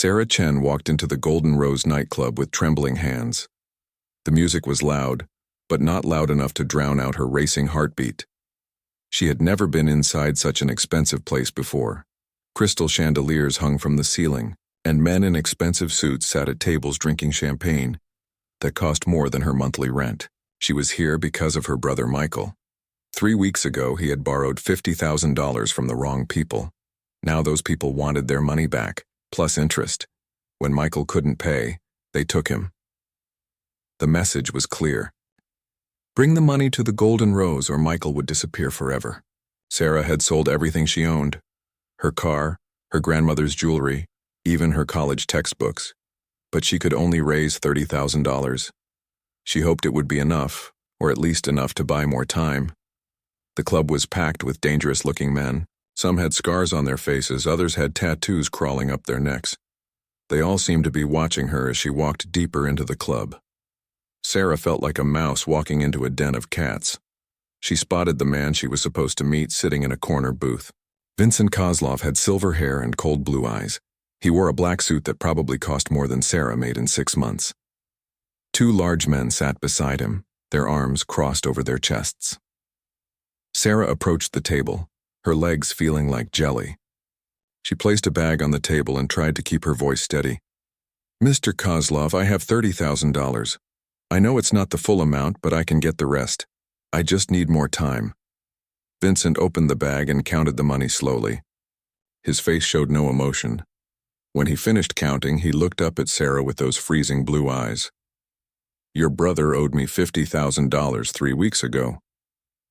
Sarah Chen walked into the Golden Rose nightclub with trembling hands. The music was loud, but not loud enough to drown out her racing heartbeat. She had never been inside such an expensive place before. Crystal chandeliers hung from the ceiling, and men in expensive suits sat at tables drinking champagne that cost more than her monthly rent. She was here because of her brother Michael. 3 weeks ago, he had borrowed $50,000 from the wrong people. Now those people wanted their money back, plus interest. When Michael couldn't pay, they took him. The message was clear. Bring the money to the Golden Rose or Michael would disappear forever. Sarah had sold everything she owned. Her car, her grandmother's jewelry, even her college textbooks. But she could only raise $30,000. She hoped it would be enough, or at least enough to buy more time. The club was packed with dangerous-looking men. Some had scars on their faces, others had tattoos crawling up their necks. They all seemed to be watching her as she walked deeper into the club. Sarah felt like a mouse walking into a den of cats. She spotted the man she was supposed to meet sitting in a corner booth. Vincent Kozlov had silver hair and cold blue eyes. He wore a black suit that probably cost more than Sarah made in 6 months. 2 large men sat beside him, their arms crossed over their chests. Sarah approached the table, her legs feeling like jelly. She placed a bag on the table and tried to keep her voice steady. "Mr. Kozlov, I have $30,000. I know it's not the full amount, but I can get the rest. I just need more time." Vincent opened the bag and counted the money slowly. His face showed no emotion. When he finished counting, he looked up at Sarah with those freezing blue eyes. "Your brother owed me $50,000 3 weeks ago.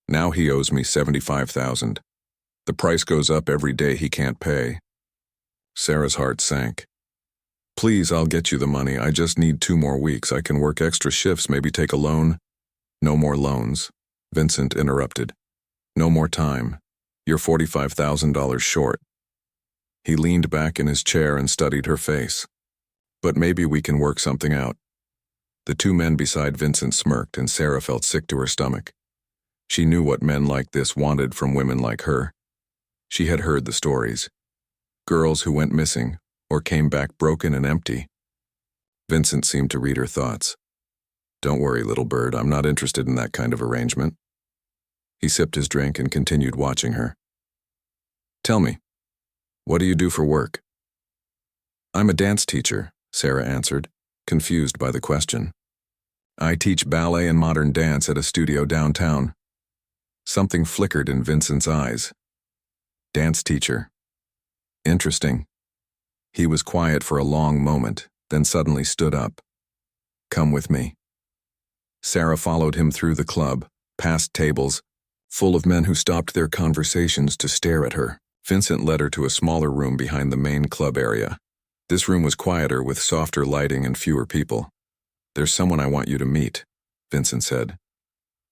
Now he owes me $75,000. The price goes up every day he can't pay." Sarah's heart sank. "Please, I'll get you the money. I just need 2 more weeks. I can work extra shifts, maybe take a loan." "No more loans," Vincent interrupted. "No more time. You're $45,000 short." He leaned back in his chair and studied her face. "But maybe we can work something out." The 2 men beside Vincent smirked, and Sarah felt sick to her stomach. She knew what men like this wanted from women like her. She had heard the stories. Girls who went missing or came back broken and empty. Vincent seemed to read her thoughts. "Don't worry, little bird, I'm not interested in that kind of arrangement." He sipped his drink and continued watching her. "Tell me, what do you do for work?" "I'm a dance teacher," Sarah answered, confused by the question. "I teach ballet and modern dance at a studio downtown." Something flickered in Vincent's eyes. Dance teacher. Interesting. He was quiet for a long moment, then suddenly stood up. "Come with me." Sarah followed him through the club, past tables, full of men who stopped their conversations to stare at her. Vincent led her to a smaller room behind the main club area. This room was quieter with softer lighting and fewer people. "There's someone I want you to meet," Vincent said.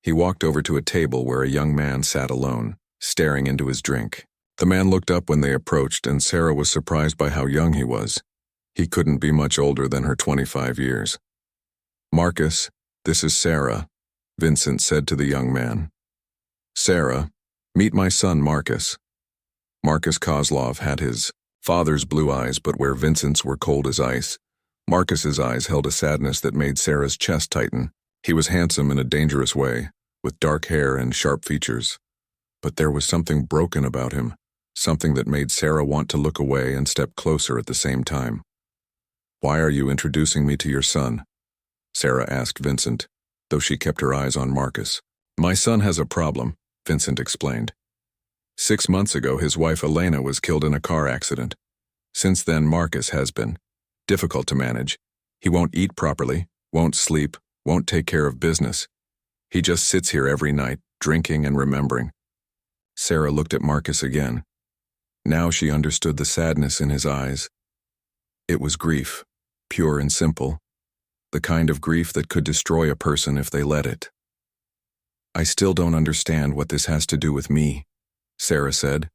He walked over to a table where a young man sat alone, staring into his drink. The man looked up when they approached, and Sarah was surprised by how young he was. He couldn't be much older than her 25 years. "Marcus, this is Sarah," Vincent said to the young man. "Sarah, meet my son Marcus." Marcus Kozlov had his father's blue eyes, but where Vincent's were cold as ice, Marcus's eyes held a sadness that made Sarah's chest tighten. He was handsome in a dangerous way, with dark hair and sharp features. But there was something broken about him, something that made Sarah want to look away and step closer at the same time. "Why are you introducing me to your son?" Sarah asked Vincent, though she kept her eyes on Marcus. "My son has a problem," Vincent explained. 6 months ago, his wife Elena was killed in a car accident. Since then, Marcus has been difficult to manage. He won't eat properly, won't sleep, won't take care of business. He just sits here every night, drinking and remembering." Sarah looked at Marcus again. Now she understood the sadness in his eyes. It was grief, pure and simple, the kind of grief that could destroy a person if they let it. "I still don't understand what this has to do with me," Sarah said.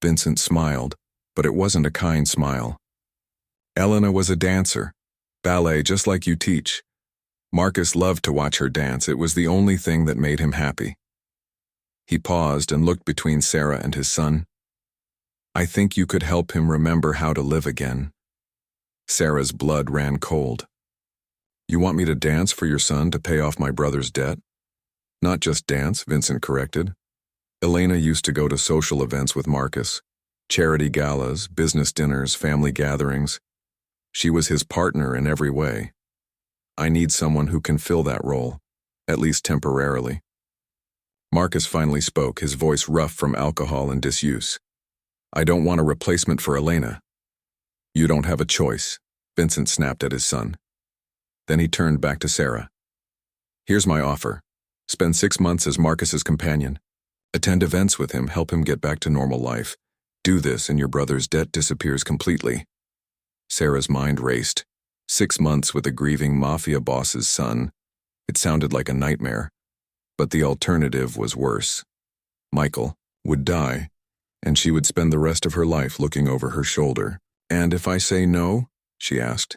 Vincent smiled, but it wasn't a kind smile. "Elena was a dancer, ballet just like you teach. Marcus loved to watch her dance. It was the only thing that made him happy." He paused and looked between Sarah and his son. "I think you could help him remember how to live again." Sarah's blood ran cold. You want me to dance for your son to pay off my brother's debt? Not just dance, Vincent corrected. Elena used to go to social events with Marcus. Charity galas, business dinners, family gatherings. She was his partner in every way. I need someone who can fill that role, at least temporarily. Marcus finally spoke, his voice rough from alcohol and disuse. I don't want a replacement for Elena. You don't have a choice, Vincent snapped at his son. Then he turned back to Sarah. Here's my offer. Spend 6 months as Marcus's companion. Attend events with him, help him get back to normal life. Do this and your brother's debt disappears completely. Sarah's mind raced. 6 months with a grieving Mafia boss's son. It sounded like a nightmare. But the alternative was worse. Michael would die, and she would spend the rest of her life looking over her shoulder. And if I say no? She asked.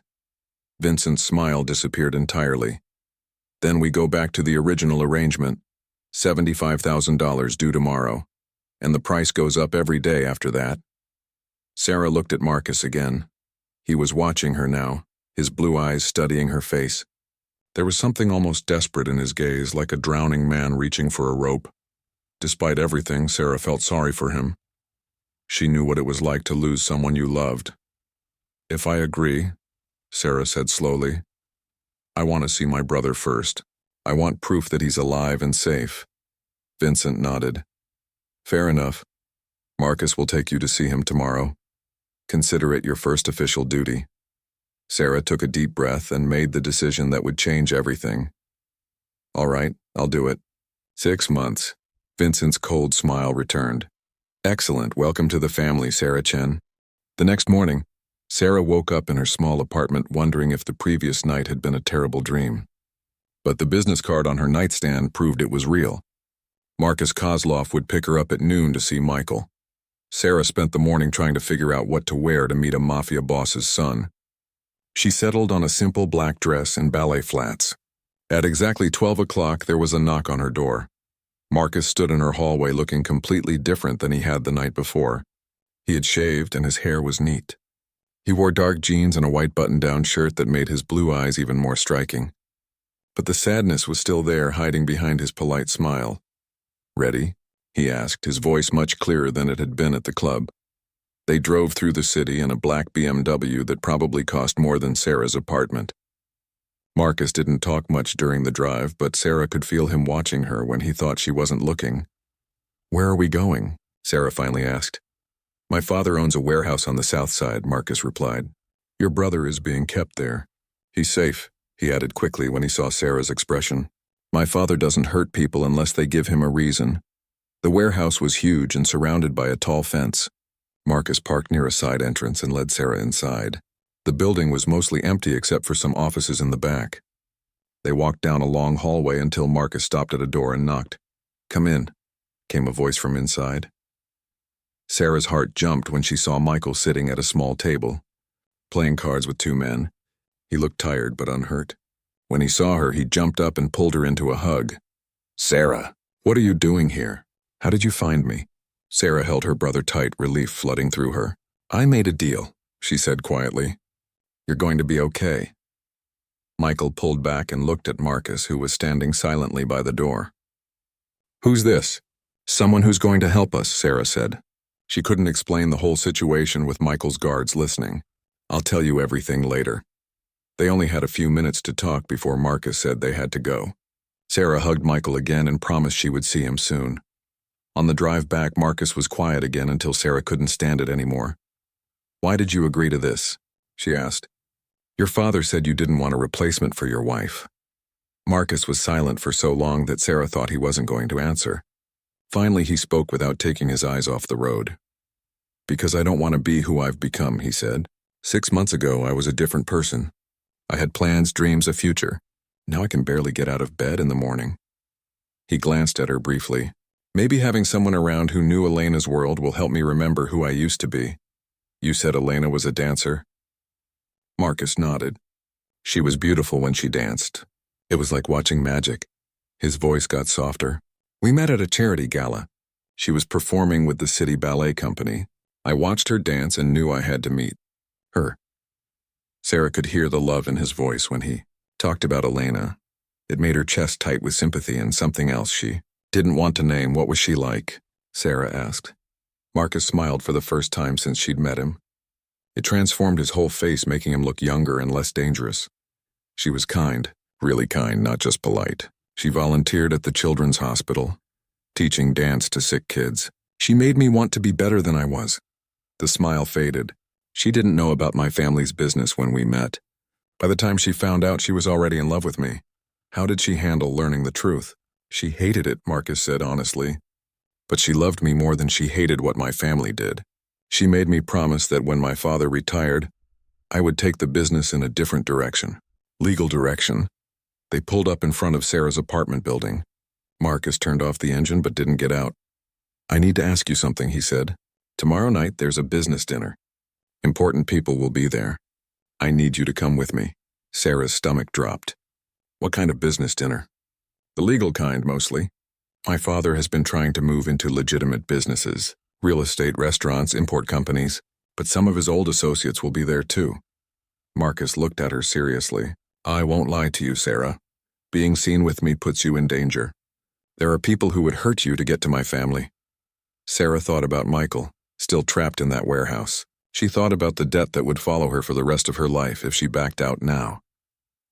Vincent's smile disappeared entirely. Then we go back to the original arrangement. $75,000 due tomorrow. And the price goes up every day after that. Sarah looked at Marcus again. He was watching her now, his blue eyes studying her face. There was something almost desperate in his gaze, like a drowning man reaching for a rope. Despite everything, Sarah felt sorry for him. She knew what it was like to lose someone you loved. If I agree, Sarah said slowly, I want to see my brother first. I want proof that he's alive and safe. Vincent nodded. Fair enough. Marcus will take you to see him tomorrow. Consider it your first official duty. Sarah took a deep breath and made the decision that would change everything. All right, I'll do it. 6 months. Vincent's cold smile returned. Excellent, welcome to the family, Sarah Chen. The next morning, Sarah woke up in her small apartment wondering if the previous night had been a terrible dream. But the business card on her nightstand proved it was real. Marcus Kozlov would pick her up at noon to see Michael. Sarah spent the morning trying to figure out what to wear to meet a Mafia boss's son. She settled on a simple black dress and ballet flats. At exactly 12 o'clock, there was a knock on her door. Marcus stood in her hallway looking completely different than he had the night before. He had shaved and his hair was neat. He wore dark jeans and a white button-down shirt that made his blue eyes even more striking. But the sadness was still there, hiding behind his polite smile. Ready? He asked, his voice much clearer than it had been at the club. They drove through the city in a black BMW that probably cost more than Sarah's apartment. Marcus didn't talk much during the drive, but Sarah could feel him watching her when he thought she wasn't looking. Where are we going? Sarah finally asked. My father owns a warehouse on the south side, Marcus replied. Your brother is being kept there. He's safe, he added quickly when he saw Sarah's expression. My father doesn't hurt people unless they give him a reason. The warehouse was huge and surrounded by a tall fence. Marcus parked near a side entrance and led Sarah inside. The building was mostly empty except for some offices in the back. They walked down a long hallway until Marcus stopped at a door and knocked. Come in, came a voice from inside. Sarah's heart jumped when she saw Michael sitting at a small table, playing cards with 2 men. He looked tired but unhurt. When he saw her, he jumped up and pulled her into a hug. Sarah, what are you doing here? How did you find me? Sarah held her brother tight, relief flooding through her. I made a deal, she said quietly. You're going to be okay. Michael pulled back and looked at Marcus, who was standing silently by the door. Who's this? Someone who's going to help us, Sarah said. She couldn't explain the whole situation with Michael's guards listening. I'll tell you everything later. They only had a few minutes to talk before Marcus said they had to go. Sarah hugged Michael again and promised she would see him soon. On the drive back, Marcus was quiet again until Sarah couldn't stand it anymore. Why did you agree to this? She asked. Your father said you didn't want a replacement for your wife. Marcus was silent for so long that Sarah thought he wasn't going to answer. Finally, he spoke without taking his eyes off the road. Because I don't want to be who I've become, he said. 6 months ago, I was a different person. I had plans, dreams, a future. Now I can barely get out of bed in the morning. He glanced at her briefly. Maybe having someone around who knew Elena's world will help me remember who I used to be. You said Elena was a dancer? Marcus nodded. She was beautiful when she danced. It was like watching magic. His voice got softer. We met at a charity gala. She was performing with the city ballet company. I watched her dance and knew I had to meet her. Sarah could hear the love in his voice when he talked about Elena. It made her chest tight with sympathy and something else she didn't want to name. What was she like? Sarah asked. Marcus smiled for the first time since she'd met him. It transformed his whole face, making him look younger and less dangerous. She was kind, really kind, not just polite. She volunteered at the children's hospital, teaching dance to sick kids. She made me want to be better than I was. The smile faded. She didn't know about my family's business when we met. By the time she found out, she was already in love with me. How did she handle learning the truth? She hated it, Marcus said honestly. But she loved me more than she hated what my family did. She made me promise that when my father retired, I would take the business in a different direction. Legal direction. They pulled up in front of Sarah's apartment building. Marcus turned off the engine but didn't get out. I need to ask you something, he said. Tomorrow night there's a business dinner. Important people will be there. I need you to come with me. Sarah's stomach dropped. What kind of business dinner? The legal kind, mostly. My father has been trying to move into legitimate businesses, real estate, restaurants, import companies, but some of his old associates will be there too. Marcus looked at her seriously. I won't lie to you, Sarah. Being seen with me puts you in danger. There are people who would hurt you to get to my family. Sarah thought about Michael, still trapped in that warehouse. She thought about the debt that would follow her for the rest of her life if she backed out now.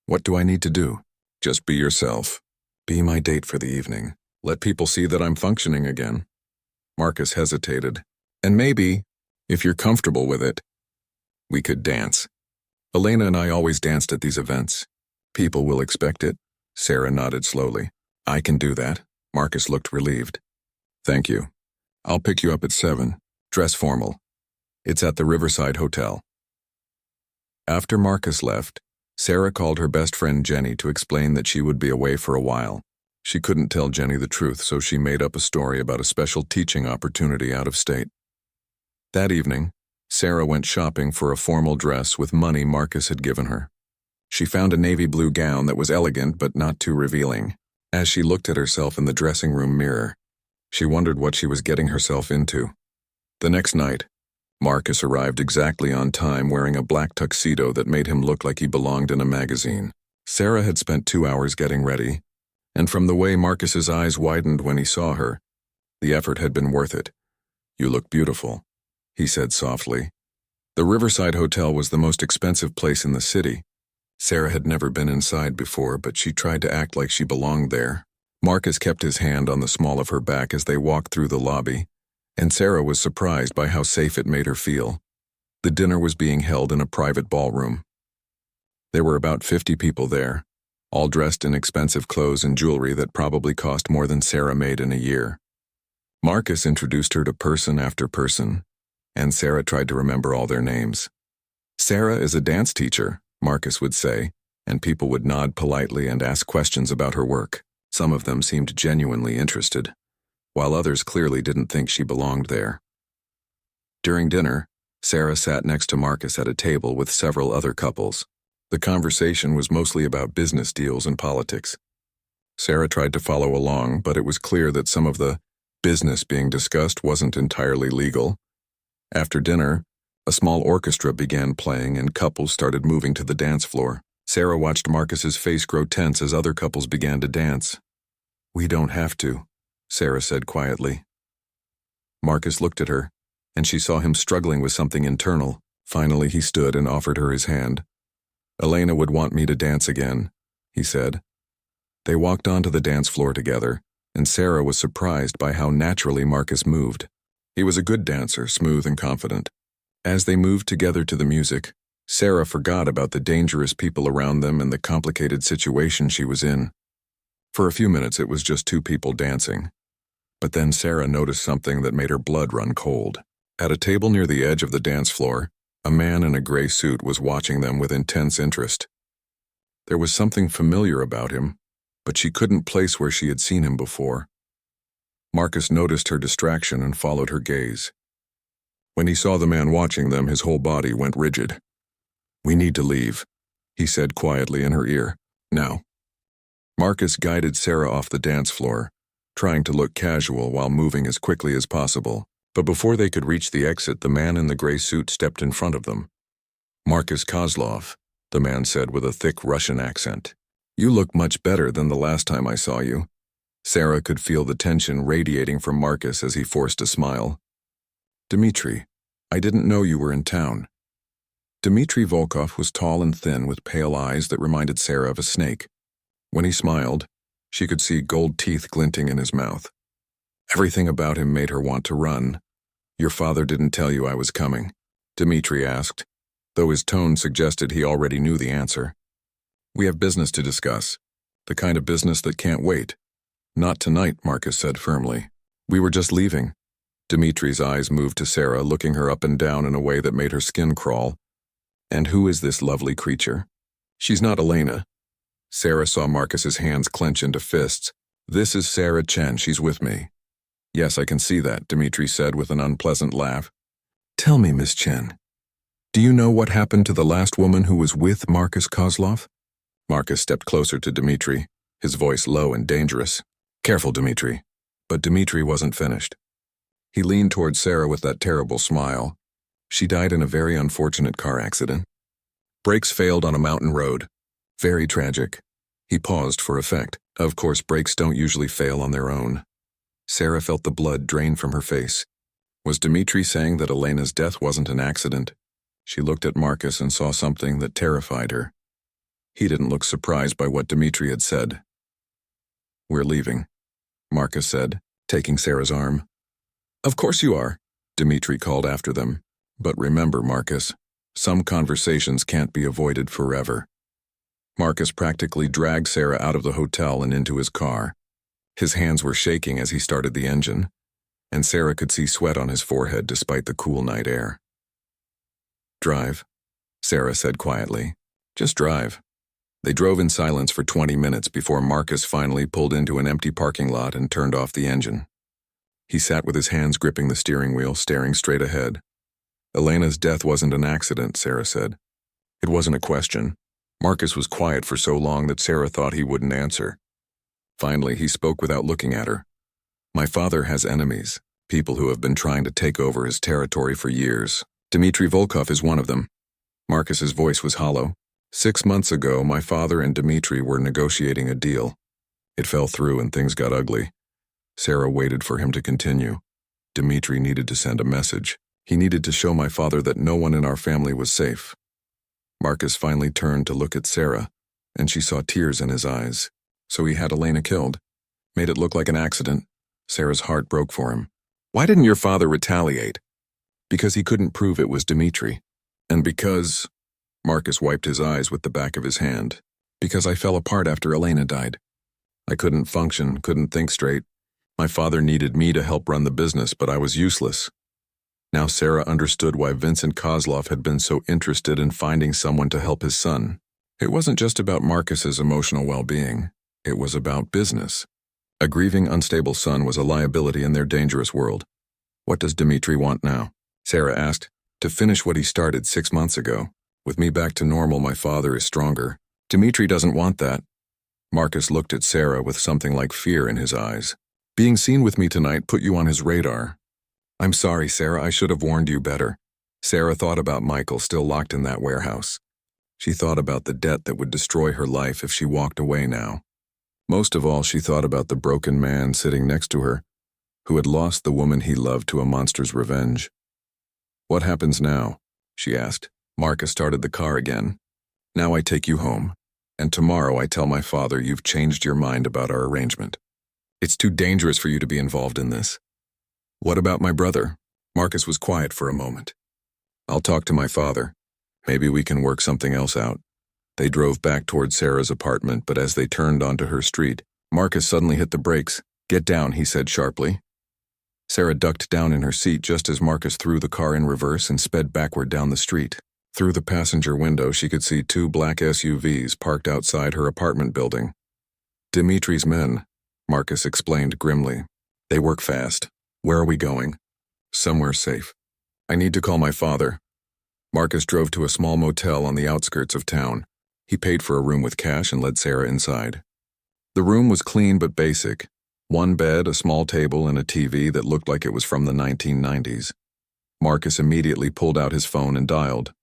What do I need to do? Just be yourself. Be my date for the evening. Let people see that I'm functioning again. Marcus hesitated. And maybe, if you're comfortable with it, we could dance. Elena and I always danced at these events. People will expect it. Sarah nodded slowly. I can do that. Marcus looked relieved. Thank you. I'll pick you up at 7. Dress formal. It's at the Riverside Hotel. After Marcus left, Sarah called her best friend Jenny to explain that she would be away for a while. She couldn't tell Jenny the truth, so she made up a story about a special teaching opportunity out of state. That evening, Sarah went shopping for a formal dress with money Marcus had given her. She found a navy blue gown that was elegant but not too revealing. As she looked at herself in the dressing room mirror, she wondered what she was getting herself into. The next night, Marcus arrived exactly on time wearing a black tuxedo that made him look like he belonged in a magazine. Sarah had spent 2 hours getting ready, and from the way Marcus's eyes widened when he saw her, the effort had been worth it. You look beautiful, he said softly. The Riverside Hotel was the most expensive place in the city. Sarah had never been inside before, but she tried to act like she belonged there. Marcus kept his hand on the small of her back as they walked through the lobby, and Sarah was surprised by how safe it made her feel. The dinner was being held in a private ballroom. There were about 50 people there, all dressed in expensive clothes and jewelry that probably cost more than Sarah made in a year. Marcus introduced her to person after person, and Sarah tried to remember all their names. Sarah is a dance teacher, Marcus would say, and people would nod politely and ask questions about her work. Some of them seemed genuinely interested, while others clearly didn't think she belonged there. During dinner, Sarah sat next to Marcus at a table with several other couples. The conversation was mostly about business deals and politics. Sarah tried to follow along, but it was clear that some of the business being discussed wasn't entirely legal. After dinner, a small orchestra began playing and couples started moving to the dance floor. Sarah watched Marcus's face grow tense as other couples began to dance. We don't have to, Sarah said quietly. Marcus looked at her, and she saw him struggling with something internal. Finally, he stood and offered her his hand. Elena would want me to dance again, he said. They walked onto the dance floor together, and Sarah was surprised by how naturally Marcus moved. He was a good dancer, smooth and confident. As they moved together to the music, Sarah forgot about the dangerous people around them and the complicated situation she was in. For a few minutes, it was just 2 people dancing. But then Sarah noticed something that made her blood run cold. At a table near the edge of the dance floor, a man in a gray suit was watching them with intense interest. There was something familiar about him, but she couldn't place where she had seen him before. Marcus noticed her distraction and followed her gaze. When he saw the man watching them, his whole body went rigid. We need to leave, he said quietly in her ear. Now. Marcus guided Sarah off the dance floor, trying to look casual while moving as quickly as possible. But before they could reach the exit, the man in the gray suit stepped in front of them. Marcus Kozlov, the man said with a thick Russian accent. You look much better than the last time I saw you. Sarah could feel the tension radiating from Marcus as he forced a smile. Dmitri, I didn't know you were in town. Dmitri Volkov was tall and thin with pale eyes that reminded Sarah of a snake. When he smiled, she could see gold teeth glinting in his mouth. Everything about him made her want to run. Your father didn't tell you I was coming, Dmitri asked, though his tone suggested he already knew the answer. We have business to discuss, the kind of business that can't wait. Not tonight, Marcus said firmly. We were just leaving. Dmitri's eyes moved to Sarah, looking her up and down in a way that made her skin crawl. And who is this lovely creature? She's not Elena. Sarah saw Marcus's hands clench into fists. This is Sarah Chen, she's with me. Yes, I can see that, Dmitri said with an unpleasant laugh. Tell me, Miss Chen, do you know what happened to the last woman who was with Marcus Kozlov? Marcus stepped closer to Dmitri, his voice low and dangerous. Careful, Dmitri. But Dmitri wasn't finished. He leaned toward Sarah with that terrible smile. She died in a very unfortunate car accident. Brakes failed on a mountain road. Very tragic. He paused for effect. Of course, brakes don't usually fail on their own. Sarah felt the blood drain from her face. Was Dmitri saying that Elena's death wasn't an accident? She looked at Marcus and saw something that terrified her. He didn't look surprised by what Dmitri had said. We're leaving, Marcus said, taking Sarah's arm. Of course you are, Dmitri called after them. But remember, Marcus, some conversations can't be avoided forever. Marcus practically dragged Sarah out of the hotel and into his car. His hands were shaking as he started the engine, and Sarah could see sweat on his forehead despite the cool night air. Drive, Sarah said quietly. Just drive. They drove in silence for 20 minutes before Marcus finally pulled into an empty parking lot and turned off the engine. He sat with his hands gripping the steering wheel, staring straight ahead. Elena's death wasn't an accident, Sarah said. It wasn't a question. Marcus was quiet for so long that Sarah thought he wouldn't answer. Finally, he spoke without looking at her. My father has enemies, people who have been trying to take over his territory for years. Dmitri Volkov is one of them. Marcus's voice was hollow. 6 months ago, my father and Dmitri were negotiating a deal. It fell through and things got ugly. Sarah waited for him to continue. Dmitri needed to send a message. He needed to show my father that no one in our family was safe. Marcus finally turned to look at Sarah, and she saw tears in his eyes. So he had Elena killed. Made it look like an accident. Sarah's heart broke for him. Why didn't your father retaliate? Because he couldn't prove it was Dmitri. And because... Marcus wiped his eyes with the back of his hand. Because I fell apart after Elena died. I couldn't function, couldn't think straight. My father needed me to help run the business, but I was useless. Now Sarah understood why Vincent Kozlov had been so interested in finding someone to help his son. It wasn't just about Marcus's emotional well-being. It was about business. A grieving, unstable son was a liability in their dangerous world. What does Dmitri want now? Sarah asked. To finish what he started 6 months ago. With me back to normal, my father is stronger. Dmitri doesn't want that. Marcus looked at Sarah with something like fear in his eyes. Being seen with me tonight put you on his radar. I'm sorry, Sarah, I should have warned you better. Sarah thought about Michael still locked in that warehouse. She thought about the debt that would destroy her life if she walked away now. Most of all, she thought about the broken man sitting next to her, who had lost the woman he loved to a monster's revenge. What happens now? She asked. Marcus started the car again. Now I take you home, and tomorrow I tell my father you've changed your mind about our arrangement. It's too dangerous for you to be involved in this. What about my brother? Marcus was quiet for a moment. I'll talk to my father. Maybe we can work something else out. They drove back toward Sarah's apartment, but as they turned onto her street, Marcus suddenly hit the brakes. Get down, he said sharply. Sarah ducked down in her seat just as Marcus threw the car in reverse and sped backward down the street. Through the passenger window, she could see 2 black SUVs parked outside her apartment building. Dimitri's men, Marcus explained grimly. They work fast. Where are we going? Somewhere safe. I need to call my father. Marcus drove to a small motel on the outskirts of town. He paid for a room with cash and led Sarah inside. The room was clean but basic. 1 bed, a small table, and a TV that looked like it was from the 1990s. Marcus immediately pulled out his phone and dialed.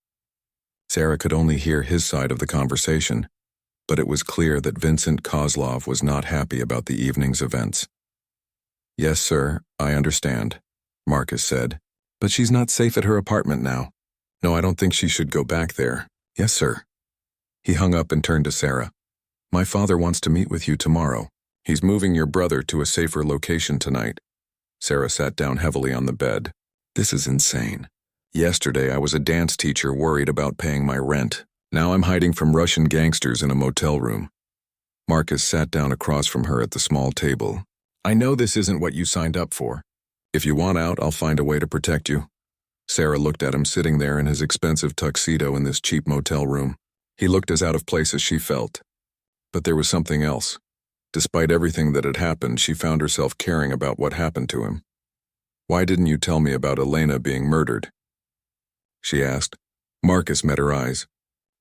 Sarah could only hear his side of the conversation, but it was clear that Vincent Kozlov was not happy about the evening's events. "Yes, sir, I understand," Marcus said, "but she's not safe at her apartment now. No, I don't think she should go back there." "Yes, sir." He hung up and turned to Sarah. "My father wants to meet with you tomorrow. He's moving your brother to a safer location tonight." Sarah sat down heavily on the bed. "This is insane. Yesterday I was a dance teacher worried about paying my rent. Now I'm hiding from Russian gangsters in a motel room." Marcus sat down across from her at the small table. "I know this isn't what you signed up for. If you want out, I'll find a way to protect you." Sarah looked at him sitting there in his expensive tuxedo in this cheap motel room. He looked as out of place as she felt. But there was something else. Despite everything that had happened, she found herself caring about what happened to him. "Why didn't you tell me about Elena being murdered?" she asked. Marcus met her eyes.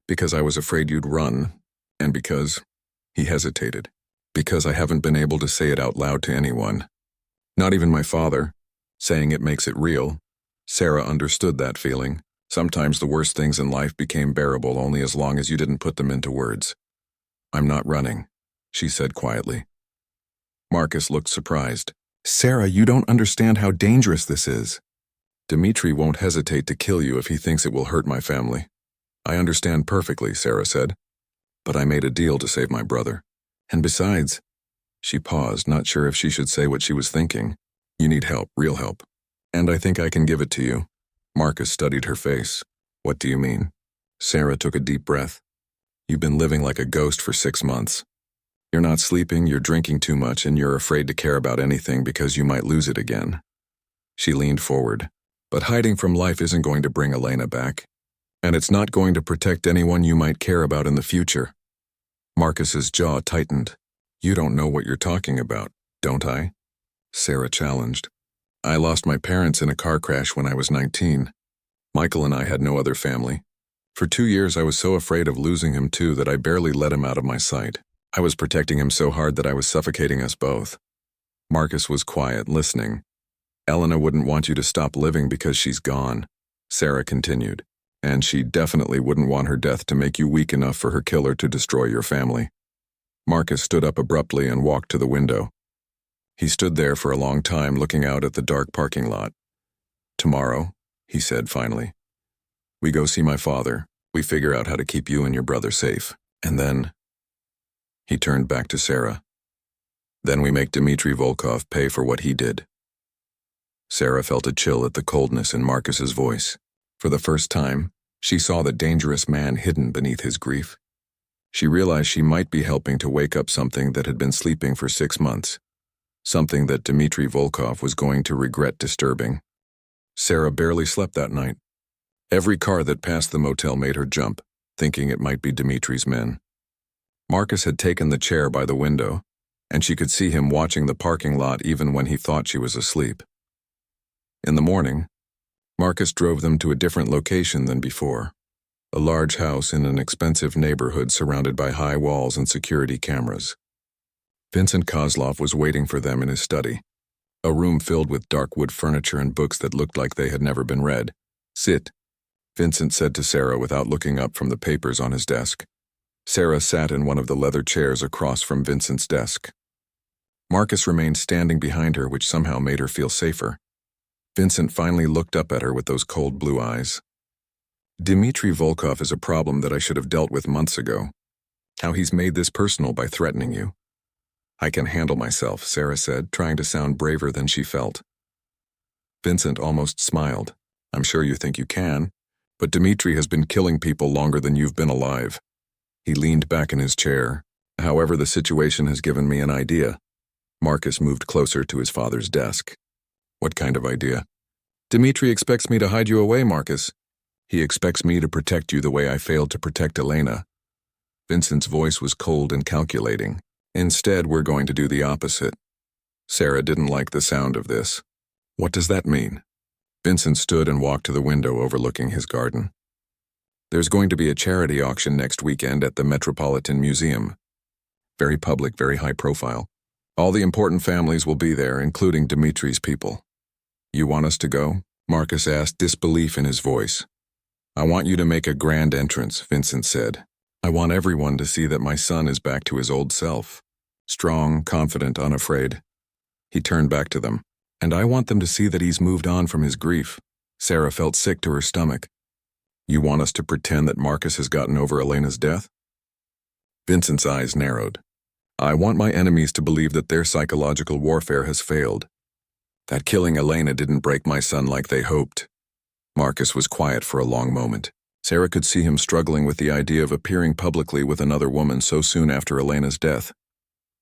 "Because I was afraid you'd run, and because—" he hesitated. "Because I haven't been able to say it out loud to anyone. Not even my father. Saying it makes it real." Sarah understood that feeling. Sometimes the worst things in life became bearable only as long as you didn't put them into words. "I'm not running," she said quietly. Marcus looked surprised. "Sarah, you don't understand how dangerous this is. Dmitri won't hesitate to kill you if he thinks it will hurt my family." "I understand perfectly," Sarah said. "But I made a deal to save my brother. And besides—" She paused, not sure if she should say what she was thinking. "You need help, real help. And I think I can give it to you." Marcus studied her face. "What do you mean?" Sarah took a deep breath. "You've been living like a ghost for 6 months. You're not sleeping, you're drinking too much, and you're afraid to care about anything because you might lose it again." She leaned forward. "But hiding from life isn't going to bring Elena back. And it's not going to protect anyone you might care about in the future." Marcus's jaw tightened. "You don't know what you're talking about, don't I?" Sarah challenged. "I lost my parents in a car crash when I was 19. Michael and I had no other family. For 2 years I was so afraid of losing him too that I barely let him out of my sight. I was protecting him so hard that I was suffocating us both." Marcus was quiet, listening. "Elena wouldn't want you to stop living because she's gone," Sarah continued. "And she definitely wouldn't want her death to make you weak enough for her killer to destroy your family." Marcus stood up abruptly and walked to the window. He stood there for a long time looking out at the dark parking lot. "Tomorrow," he said finally, "we go see my father. We figure out how to keep you and your brother safe. And then—" He turned back to Sarah. "Then we make Dmitri Volkov pay for what he did." Sarah felt a chill at the coldness in Marcus's voice. For the first time, she saw the dangerous man hidden beneath his grief. She realized she might be helping to wake up something that had been sleeping for 6 months. Something that Dmitri Volkov was going to regret disturbing. Sarah barely slept that night. Every car that passed the motel made her jump, thinking it might be Dmitri's men. Marcus had taken the chair by the window, and she could see him watching the parking lot even when he thought she was asleep. In the morning, Marcus drove them to a different location than before. A large house in an expensive neighborhood surrounded by high walls and security cameras. Vincent Kozlov was waiting for them in his study, a room filled with dark wood furniture and books that looked like they had never been read. "Sit," Vincent said to Sarah without looking up from the papers on his desk. Sarah sat in one of the leather chairs across from Vincent's desk. Marcus remained standing behind her, which somehow made her feel safer. Vincent finally looked up at her with those cold blue eyes. "Dmitri Volkov is a problem that I should have dealt with months ago. How he's made this personal by threatening you." "I can handle myself," Sarah said, trying to sound braver than she felt. Vincent almost smiled. "I'm sure you think you can, but Dmitri has been killing people longer than you've been alive." He leaned back in his chair. "However, the situation has given me an idea." Marcus moved closer to his father's desk. "What kind of idea?" "Dmitri expects me to hide you away, Marcus. He expects me to protect you the way I failed to protect Elena." Vincent's voice was cold and calculating. "Instead, we're going to do the opposite." Sarah didn't like the sound of this. "What does that mean?" Vincent stood and walked to the window overlooking his garden. "There's going to be a charity auction next weekend at the Metropolitan Museum. Very public, very high profile. All the important families will be there, including Dmitri's people." "You want us to go?" Marcus asked, disbelief in his voice. I want you to make a grand entrance, Vincent said. I want everyone to see that my son is back to his old self. Strong, confident, unafraid. He turned back to them. And I want them to see that he's moved on from his grief. Sarah felt sick to her stomach. You want us to pretend that Marcus has gotten over Elena's death? Vincent's eyes narrowed. I want my enemies to believe that their psychological warfare has failed. That killing Elena didn't break my son like they hoped. Marcus was quiet for a long moment. Sarah could see him struggling with the idea of appearing publicly with another woman so soon after Elena's death.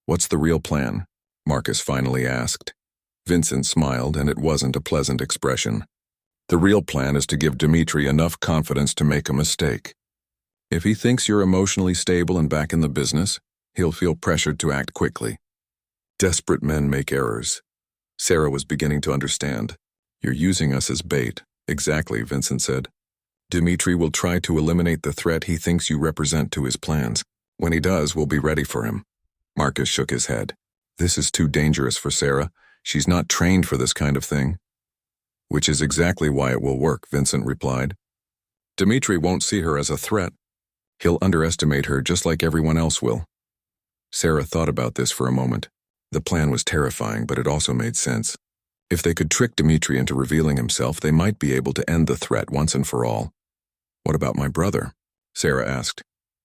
What's the real plan? Marcus finally asked. Vincent smiled, and it wasn't a pleasant expression. The real plan is to give Dmitri enough confidence to make a mistake. If he thinks you're emotionally stable and back in the business, he'll feel pressured to act quickly. Desperate men make errors. Sarah was beginning to understand. You're using us as bait. Exactly, Vincent said. Dmitri will try to eliminate the threat he thinks you represent to his plans. When he does, we'll be ready for him. Marcus shook his head. This is too dangerous for Sarah. She's not trained for this kind of thing. Which is exactly why it will work, Vincent replied. Dmitri won't see her as a threat. He'll underestimate her just like everyone else will. Sarah thought about this for a moment. The plan was terrifying, but it also made sense. If they could trick Dmitri into revealing himself, they might be able to end the threat once and for all. What about my brother? Sarah asked.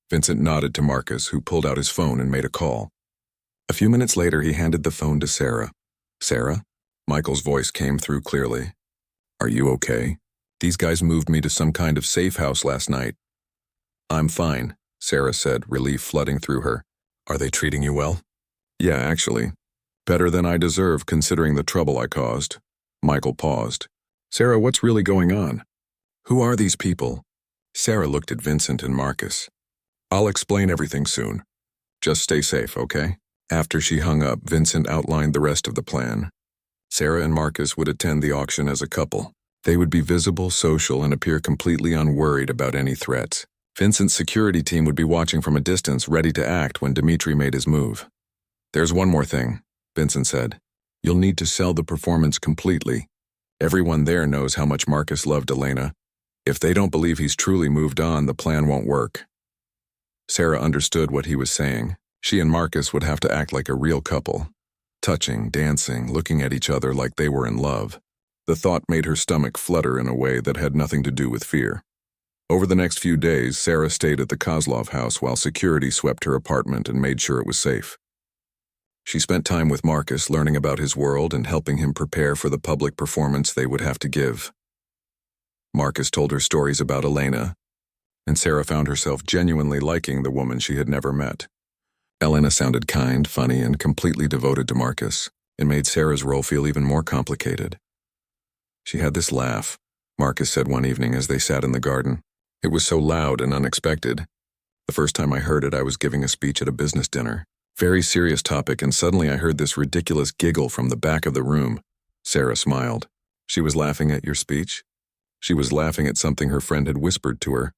Vincent nodded to Marcus, who pulled out his phone and made a call. A few minutes later, he handed the phone to Sarah. Sarah? Michael's voice came through clearly. Are you okay? These guys moved me to some kind of safe house last night. I'm fine, Sarah said, relief flooding through her. Are they treating you well? Yeah, actually. Better than I deserve considering the trouble I caused. Michael paused. Sarah, what's really going on? Who are these people? Sarah looked at Vincent and Marcus. I'll explain everything soon. Just stay safe, okay? After she hung up, Vincent outlined the rest of the plan. Sarah and Marcus would attend the auction as a couple. They would be visible, social, and appear completely unworried about any threats. Vincent's security team would be watching from a distance, ready to act when Dmitri made his move. There's one more thing, Vincent said. You'll need to sell the performance completely. Everyone there knows how much Marcus loved Elena. If they don't believe he's truly moved on, the plan won't work. Sarah understood what he was saying. She and Marcus would have to act like a real couple. Touching, dancing, looking at each other like they were in love. The thought made her stomach flutter in a way that had nothing to do with fear. Over the next few days, Sarah stayed at the Kozlov house while security swept her apartment and made sure it was safe. She spent time with Marcus, learning about his world and helping him prepare for the public performance they would have to give. Marcus told her stories about Elena, and Sarah found herself genuinely liking the woman she had never met. Elena sounded kind, funny, and completely devoted to Marcus. It made Sarah's role feel even more complicated. She had this laugh, Marcus said one evening as they sat in the garden. It was so loud and unexpected. The first time I heard it, I was giving a speech at a business dinner. Very serious topic, and suddenly I heard this ridiculous giggle from the back of the room. Sarah smiled. She was laughing at your speech? She was laughing at something her friend had whispered to her,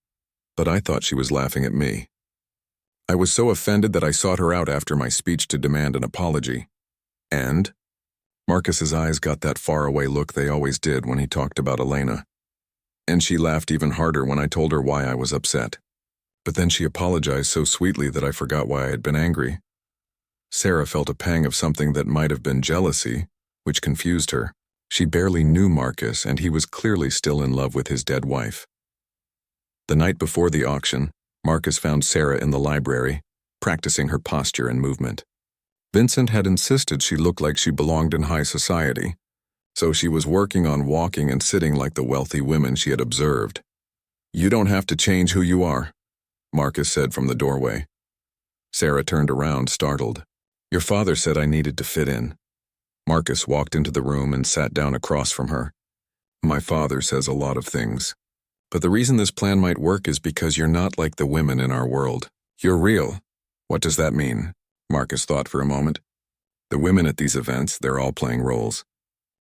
but I thought she was laughing at me. I was so offended that I sought her out after my speech to demand an apology. And? Marcus's eyes got that faraway look they always did when he talked about Elena. And she laughed even harder when I told her why I was upset. But then she apologized so sweetly that I forgot why I had been angry. Sarah felt a pang of something that might have been jealousy, which confused her. She barely knew Marcus, and he was clearly still in love with his dead wife. The night before the auction, Marcus found Sarah in the library, practicing her posture and movement. Vincent had insisted she looked like she belonged in high society, so she was working on walking and sitting like the wealthy women she had observed. You don't have to change who you are, Marcus said from the doorway. Sarah turned around, startled. Your father said I needed to fit in. Marcus walked into the room and sat down across from her. My father says a lot of things. But the reason this plan might work is because you're not like the women in our world. You're real. What does that mean? Marcus thought for a moment. The women at these events, they're all playing roles.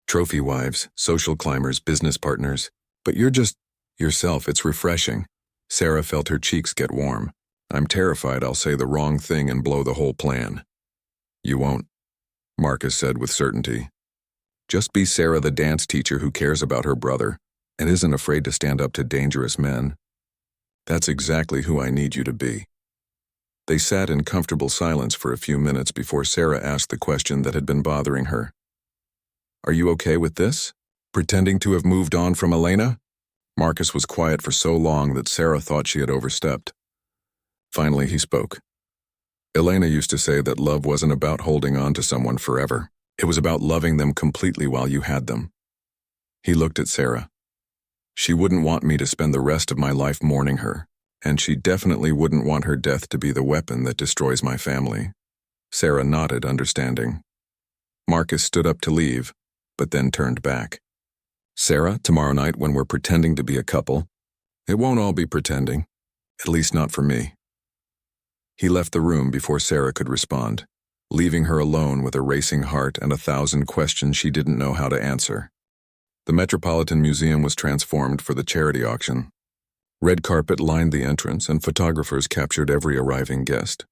Trophy wives, social climbers, business partners. But you're just yourself. It's refreshing. Sarah felt her cheeks get warm. I'm terrified I'll say the wrong thing and blow the whole plan. You won't, Marcus said with certainty. Just be Sarah the dance teacher who cares about her brother. and isn't afraid to stand up to dangerous men. That's exactly who I need you to be." They sat in comfortable silence for a few minutes before Sarah asked the question that had been bothering her. "Are you okay with this? Pretending to have moved on from Elena?" Marcus was quiet for so long that Sarah thought she had overstepped. Finally, he spoke. "Elena used to say that love wasn't about holding on to someone forever. It was about loving them completely while you had them." He looked at Sarah. "She wouldn't want me to spend the rest of my life mourning her, and she definitely wouldn't want her death to be the weapon that destroys my family." Sarah nodded, understanding. Marcus stood up to leave, but then turned back. "Sarah, tomorrow night when we're pretending to be a couple, it won't all be pretending, at least not for me." He left the room before Sarah could respond, leaving her alone with a racing heart and 1,000 questions she didn't know how to answer. The Metropolitan Museum was transformed for the charity auction. Red carpet lined the entrance, and photographers captured every arriving guest.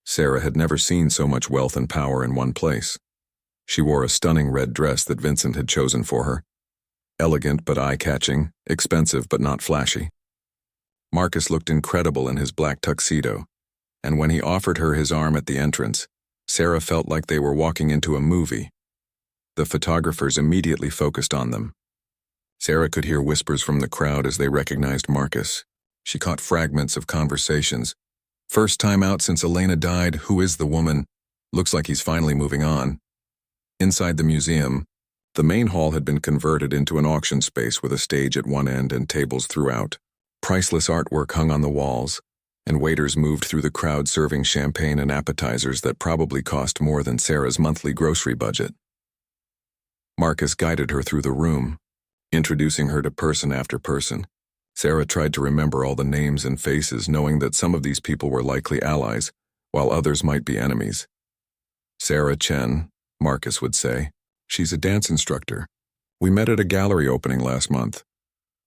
Sarah had never seen so much wealth and power in one place. She wore a stunning red dress that Vincent had chosen for her. Elegant but eye-catching, expensive but not flashy. Marcus looked incredible in his black tuxedo, and when he offered her his arm at the entrance, Sarah felt like they were walking into a movie. The photographers immediately focused on them. Sarah could hear whispers from the crowd as they recognized Marcus. She caught fragments of conversations. "First time out since Elena died. Who is the woman? Looks like he's finally moving on." Inside the museum, the main hall had been converted into an auction space with a stage at one end and tables throughout. Priceless artwork hung on the walls, and waiters moved through the crowd serving champagne and appetizers that probably cost more than Sarah's monthly grocery budget. Marcus guided her through the room, introducing her to person after person. Sarah tried to remember all the names and faces, knowing that some of these people were likely allies, while others might be enemies. "Sarah Chen," Marcus would say. "She's a dance instructor. We met at a gallery opening last month."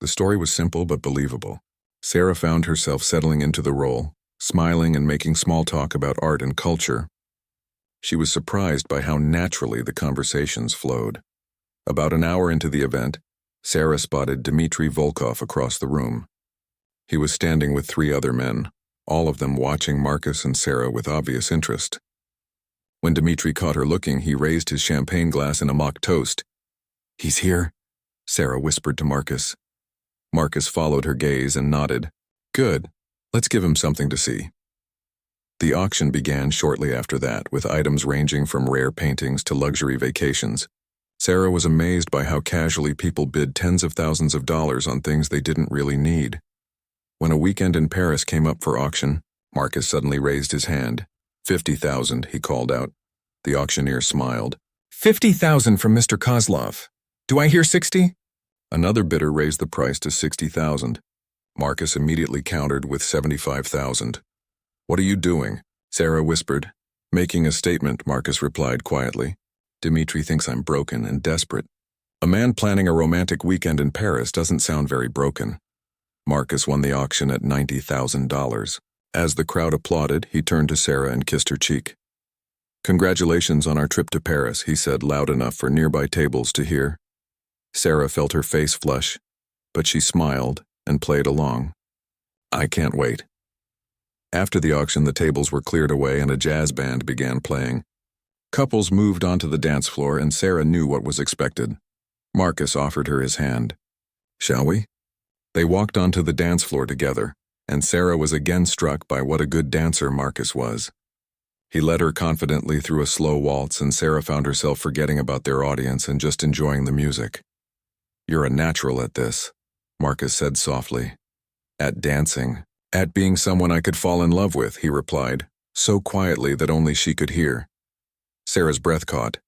The story was simple but believable. Sarah found herself settling into the role, smiling and making small talk about art and culture. She was surprised by how naturally the conversations flowed. About an hour into the event, Sarah spotted Dmitry Volkov across the room. He was standing with 3 other men, all of them watching Marcus and Sarah with obvious interest. When Dmitry caught her looking, he raised his champagne glass in a mock toast. "He's here," Sarah whispered to Marcus. Marcus followed her gaze and nodded. "Good. Let's give him something to see." The auction began shortly after that, with items ranging from rare paintings to luxury vacations. Sarah was amazed by how casually people bid tens of thousands of dollars on things they didn't really need. When a weekend in Paris came up for auction, Marcus suddenly raised his hand. 50,000, he called out. The auctioneer smiled. 50,000 from Mr. Kozlov. Do I hear 60? Another bidder raised the price to 60,000. Marcus immediately countered with 75,000. What are you doing? Sarah whispered. Making a statement, Marcus replied quietly. Dmitry thinks I'm broken and desperate. A man planning a romantic weekend in Paris doesn't sound very broken. Marcus won the auction at $90,000. As the crowd applauded, he turned to Sarah and kissed her cheek. Congratulations on our trip to Paris, he said loud enough for nearby tables to hear. Sarah felt her face flush, but she smiled and played along. I can't wait. After the auction, the tables were cleared away and a jazz band began playing. Couples moved onto the dance floor and Sarah knew what was expected. Marcus offered her his hand. Shall we? They walked onto the dance floor together, and Sarah was again struck by what a good dancer Marcus was. He led her confidently through a slow waltz, and Sarah found herself forgetting about their audience and just enjoying the music. You're a natural at this, Marcus said softly. At dancing. At being someone I could fall in love with, he replied, so quietly that only she could hear. Sarah's breath caught.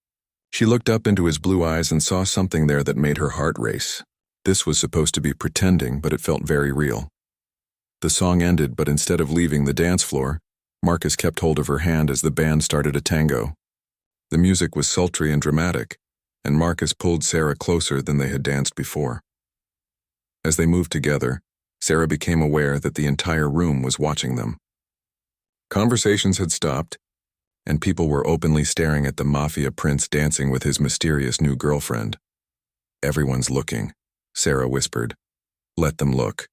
She looked up into his blue eyes and saw something there that made her heart race. This was supposed to be pretending, but it felt very real. The song ended, but instead of leaving the dance floor, Marcus kept hold of her hand as the band started a tango. The music was sultry and dramatic, and Marcus pulled Sarah closer than they had danced before. As they moved together, Sarah became aware that the entire room was watching them. Conversations had stopped, and people were openly staring at the Mafia prince dancing with his mysterious new girlfriend. Everyone's looking, Sarah whispered. Let them look,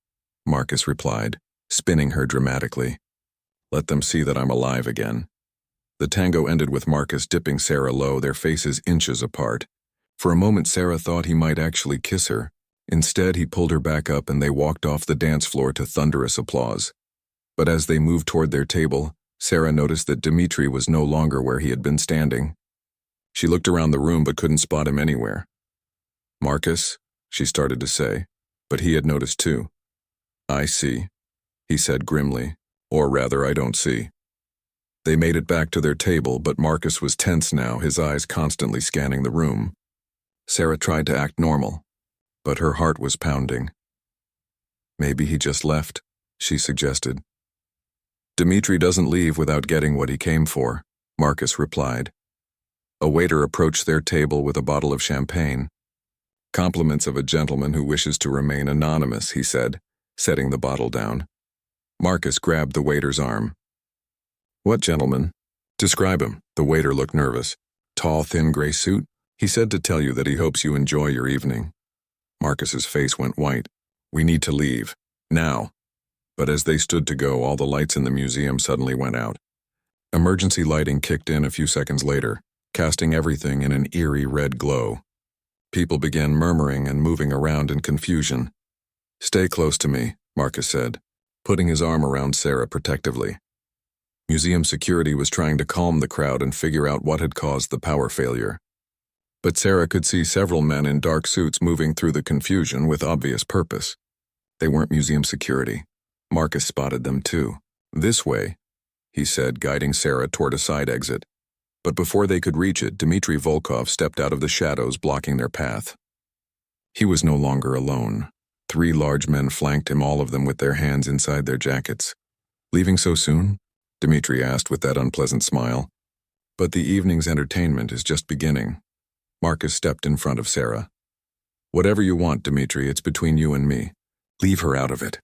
Marcus replied, spinning her dramatically. Let them see that I'm alive again. The tango ended with Marcus dipping Sarah low, their faces inches apart. For a moment Sarah thought he might actually kiss her. Instead, he pulled her back up and they walked off the dance floor to thunderous applause. But as they moved toward their table, Sarah noticed that Dmitri was no longer where he had been standing. She looked around the room but couldn't spot him anywhere. Marcus, she started to say, but he had noticed too. I see, he said grimly, or rather I don't see. They made it back to their table, but Marcus was tense now, his eyes constantly scanning the room. Sarah tried to act normal, but her heart was pounding. Maybe he just left, she suggested. Dmitri doesn't leave without getting what he came for, Marcus replied. A waiter approached their table with a bottle of champagne. Compliments of a gentleman who wishes to remain anonymous, he said, setting the bottle down. Marcus grabbed the waiter's arm. What gentleman? Describe him. The waiter looked nervous. Tall, thin gray suit? He said to tell you that he hopes you enjoy your evening. Marcus's face went white. We need to leave. Now. But as they stood to go, all the lights in the museum suddenly went out. Emergency lighting kicked in a few seconds later, casting everything in an eerie red glow. People began murmuring and moving around in confusion. Stay close to me, Marcus said, putting his arm around Sarah protectively. Museum security was trying to calm the crowd and figure out what had caused the power failure. But Sarah could see several men in dark suits moving through the confusion with obvious purpose. They weren't museum security. Marcus spotted them too. This way, he said, guiding Sarah toward a side exit. But before they could reach it, Dmitri Volkov stepped out of the shadows, blocking their path. He was no longer alone. 3 large men flanked him, all of them with their hands inside their jackets. Leaving so soon? Dmitri asked with that unpleasant smile. But the evening's entertainment is just beginning. Marcus stepped in front of Sarah. Whatever you want, Dmitri, it's between you and me. Leave her out of it.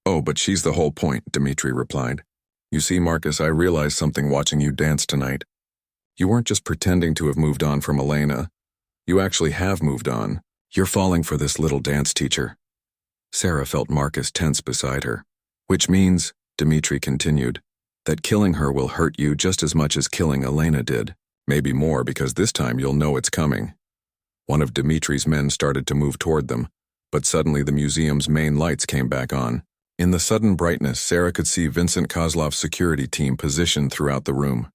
Oh, but she's the whole point, Dmitri replied. You see, Marcus, I realized something watching you dance tonight. You weren't just pretending to have moved on from Elena. You actually have moved on. You're falling for this little dance teacher. Sarah felt Marcus tense beside her. Which means, Dmitri continued, that killing her will hurt you just as much as killing Elena did. Maybe more, because this time you'll know it's coming. One of Dmitri's men started to move toward them, but suddenly the museum's main lights came back on. In the sudden brightness, Sarah could see Vincent Kozlov's security team positioned throughout the room.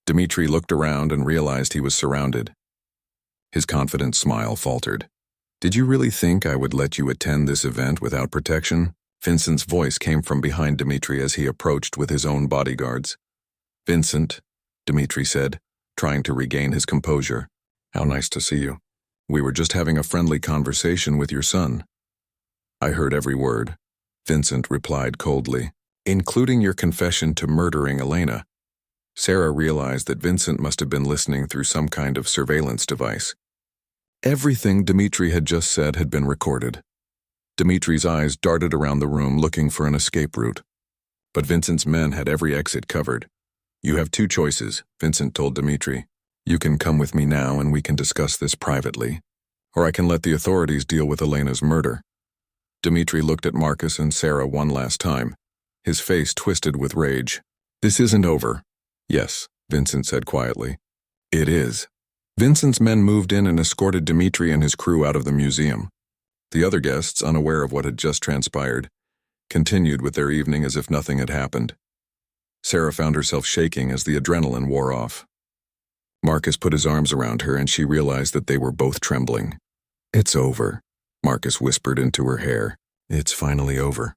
Dmitri looked around and realized he was surrounded. His confident smile faltered. Did you really think I would let you attend this event without protection? Vincent's voice came from behind Dmitri as he approached with his own bodyguards. Vincent, Dmitri said, trying to regain his composure. How nice to see you. We were just having a friendly conversation with your son. I heard every word, Vincent replied coldly, including your confession to murdering Elena. Sarah realized that Vincent must have been listening through some kind of surveillance device. Everything Dmitri had just said had been recorded. Dmitri's eyes darted around the room looking for an escape route. But Vincent's men had every exit covered. You have 2 choices, Vincent told Dmitri. You can come with me now and we can discuss this privately. Or I can let the authorities deal with Elena's murder. Dmitri looked at Marcus and Sarah one last time, his face twisted with rage. This isn't over. Yes, Vincent said quietly. It is. Vincent's men moved in and escorted Dmitri and his crew out of the museum. The other guests, unaware of what had just transpired, continued with their evening as if nothing had happened. Sarah found herself shaking as the adrenaline wore off. Marcus put his arms around her and she realized that they were both trembling. It's over, Marcus whispered into her hair. It's finally over.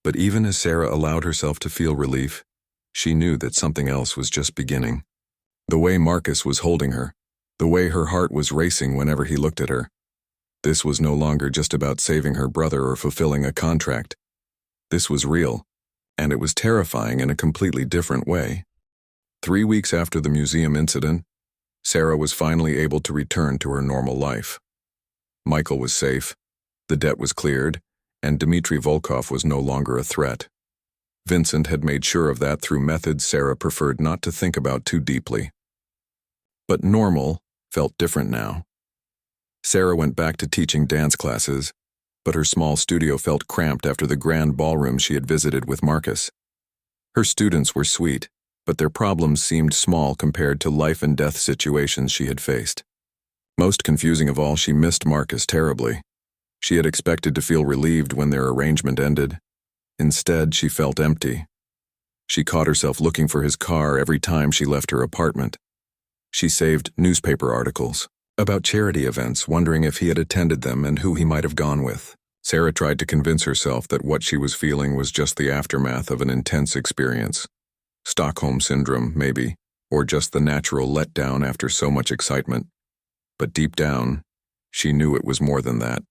But even as Sarah allowed herself to feel relief, she knew that something else was just beginning. The way Marcus was holding her, the way her heart was racing whenever he looked at her. This was no longer just about saving her brother or fulfilling a contract. This was real, and it was terrifying in a completely different way. 3 weeks after the museum incident, Sarah was finally able to return to her normal life. Michael was safe, the debt was cleared, and Dmitri Volkov was no longer a threat. Vincent had made sure of that through methods Sarah preferred not to think about too deeply. But normal felt different now. Sarah went back to teaching dance classes, but her small studio felt cramped after the grand ballroom she had visited with Marcus. Her students were sweet, but their problems seemed small compared to life-and-death situations she had faced. Most confusing of all, she missed Marcus terribly. She had expected to feel relieved when their arrangement ended. Instead, she felt empty. She caught herself looking for his car every time she left her apartment. She saved newspaper articles about charity events, wondering if he had attended them and who he might have gone with. Sarah tried to convince herself that what she was feeling was just the aftermath of an intense experience. Stockholm Syndrome, maybe, or just the natural letdown after so much excitement. But deep down, she knew it was more than that.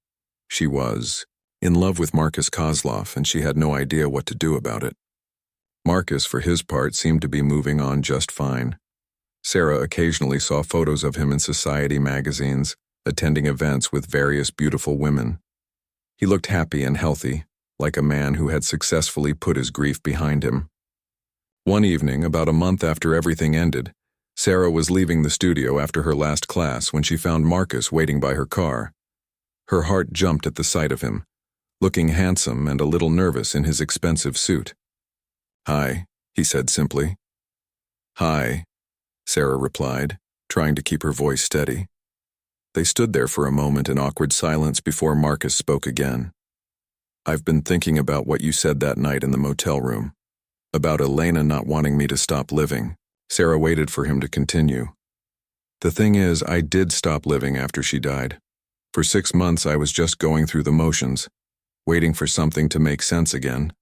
She was in love with Marcus Kozlov, and she had no idea what to do about it. Marcus, for his part, seemed to be moving on just fine. Sarah occasionally saw photos of him in society magazines, attending events with various beautiful women. He looked happy and healthy, like a man who had successfully put his grief behind him. One evening, about a month after everything ended, Sarah was leaving the studio after her last class when she found Marcus waiting by her car. Her heart jumped at the sight of him, looking handsome and a little nervous in his expensive suit. "Hi," he said simply. "Hi," Sarah replied, trying to keep her voice steady. They stood there for a moment in awkward silence before Marcus spoke again. "I've been thinking about what you said that night in the motel room. About Elena not wanting me to stop living." Sarah waited for him to continue. "The thing is, I did stop living after she died. For 6 months I was just going through the motions, waiting for something to make sense again."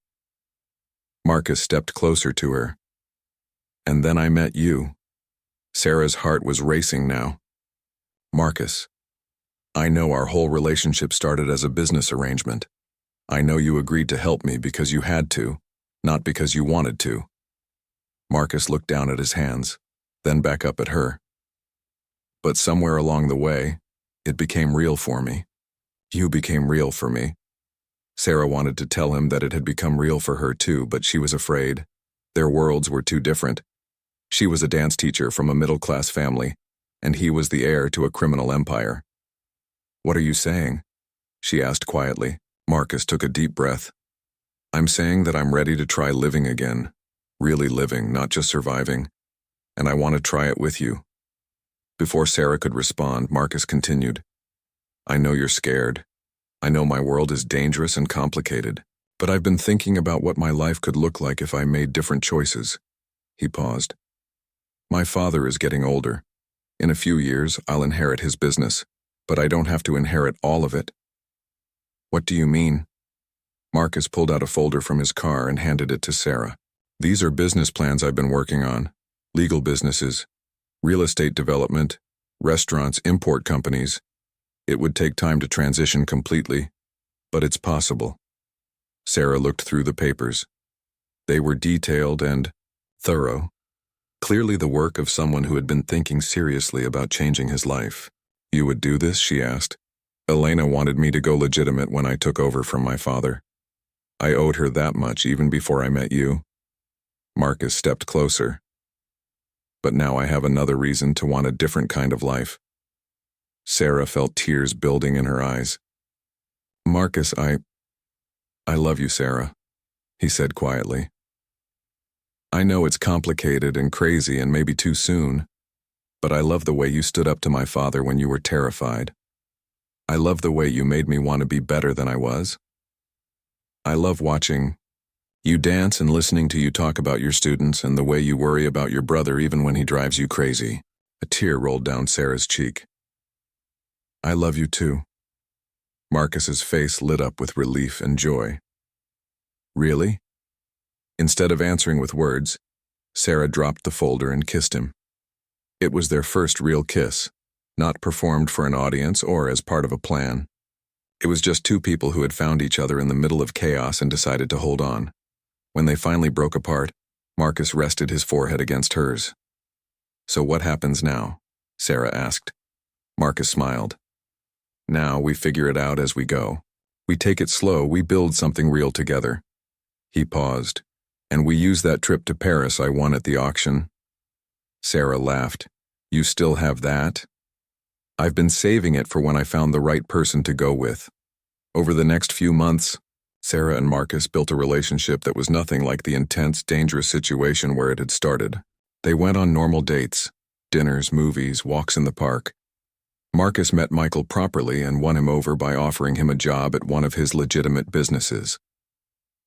Marcus stepped closer to her. "And then I met you." Sarah's heart was racing now. "Marcus, I know our whole relationship started as a business arrangement. I know you agreed to help me because you had to, not because you wanted to." Marcus looked down at his hands, then back up at her. "But somewhere along the way, it became real for me. You became real for me." Sarah wanted to tell him that it had become real for her too, but she was afraid. Their worlds were too different. She was a dance teacher from a middle-class family, and he was the heir to a criminal empire. "What are you saying?" she asked quietly. Marcus took a deep breath. "I'm saying that I'm ready to try living again. Really living, not just surviving. And I want to try it with you." Before Sarah could respond, Marcus continued. "I know you're scared. I know my world is dangerous and complicated. But I've been thinking about what my life could look like if I made different choices." He paused. "My father is getting older. In a few years, I'll inherit his business, but I don't have to inherit all of it." "What do you mean?" Marcus pulled out a folder from his car and handed it to Sarah. "These are business plans I've been working on. Legal businesses, real estate development, restaurants, import companies. It would take time to transition completely, but it's possible." Sarah looked through the papers. They were detailed and thorough, clearly the work of someone who had been thinking seriously about changing his life. "You would do this?" she asked. "Elena wanted me to go legitimate when I took over from my father. I owed her that much even before I met you." Marcus stepped closer. "But now I have another reason to want a different kind of life." Sarah felt tears building in her eyes. "Marcus, I love you, Sarah," he said quietly. "I know it's complicated and crazy and maybe too soon, but I love the way you stood up to my father when you were terrified. I love the way you made me want to be better than I was. I love watching you dance and listening to you talk about your students and the way you worry about your brother even when he drives you crazy." A tear rolled down Sarah's cheek. "I love you too." Marcus's face lit up with relief and joy. "Really?" Instead of answering with words, Sarah dropped the folder and kissed him. It was their first real kiss, not performed for an audience or as part of a plan. It was just two people who had found each other in the middle of chaos and decided to hold on. When they finally broke apart, Marcus rested his forehead against hers. "So what happens now?" Sarah asked. Marcus smiled. "Now we figure it out as we go. We take it slow, we build something real together." He paused. "And we use that trip to Paris I won at the auction." Sarah laughed. "You still have that?" I've been saving it for when I found the right person to go with. Over the next few months, Sarah and Marcus built a relationship that was nothing like the intense, dangerous situation where it had started. They went on normal dates, dinners, movies, walks in the park. Marcus met Michael properly and won him over by offering him a job at one of his legitimate businesses.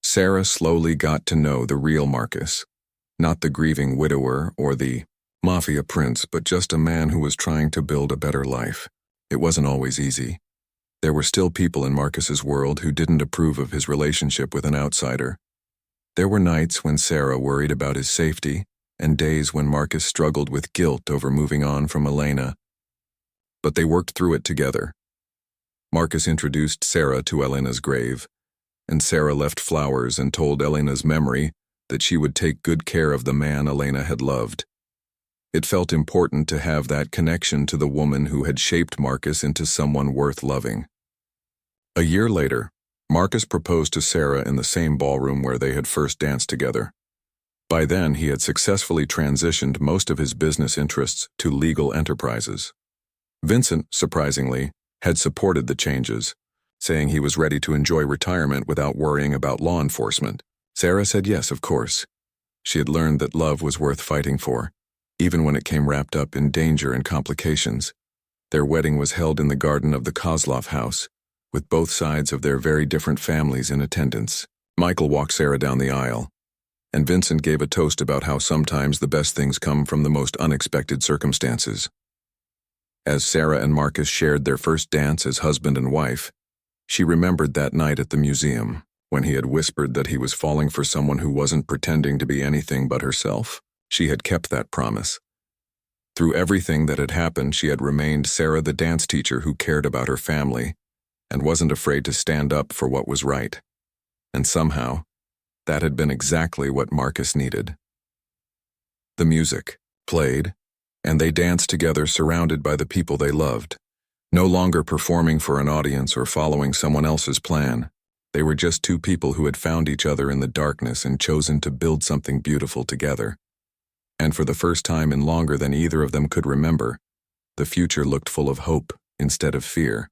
Sarah slowly got to know the real Marcus, not the grieving widower or the Mafia prince, but just a man who was trying to build a better life. It wasn't always easy. There were still people in Marcus's world who didn't approve of his relationship with an outsider. There were nights when Sarah worried about his safety, and days when Marcus struggled with guilt over moving on from Elena. But they worked through it together. Marcus introduced Sarah to Elena's grave, and Sarah left flowers and told Elena's memory that she would take good care of the man Elena had loved. It felt important to have that connection to the woman who had shaped Marcus into someone worth loving. A year later, Marcus proposed to Sarah in the same ballroom where they had first danced together. By then, he had successfully transitioned most of his business interests to legal enterprises. Vincent, surprisingly, had supported the changes, saying he was ready to enjoy retirement without worrying about law enforcement. Sarah said yes, of course. She had learned that love was worth fighting for, even when it came wrapped up in danger and complications. Their wedding was held in the garden of the Kozlov house, with both sides of their very different families in attendance. Michael walked Sarah down the aisle, and Vincent gave a toast about how sometimes the best things come from the most unexpected circumstances. As Sarah and Marcus shared their first dance as husband and wife, she remembered that night at the museum, when he had whispered that he was falling for someone who wasn't pretending to be anything but herself. She had kept that promise. Through everything that had happened, she had remained Sarah the dance teacher who cared about her family and wasn't afraid to stand up for what was right. And somehow, that had been exactly what Marcus needed. The music played, and they danced together surrounded by the people they loved, no longer performing for an audience or following someone else's plan. They were just two people who had found each other in the darkness and chosen to build something beautiful together. And for the first time in longer than either of them could remember, the future looked full of hope instead of fear.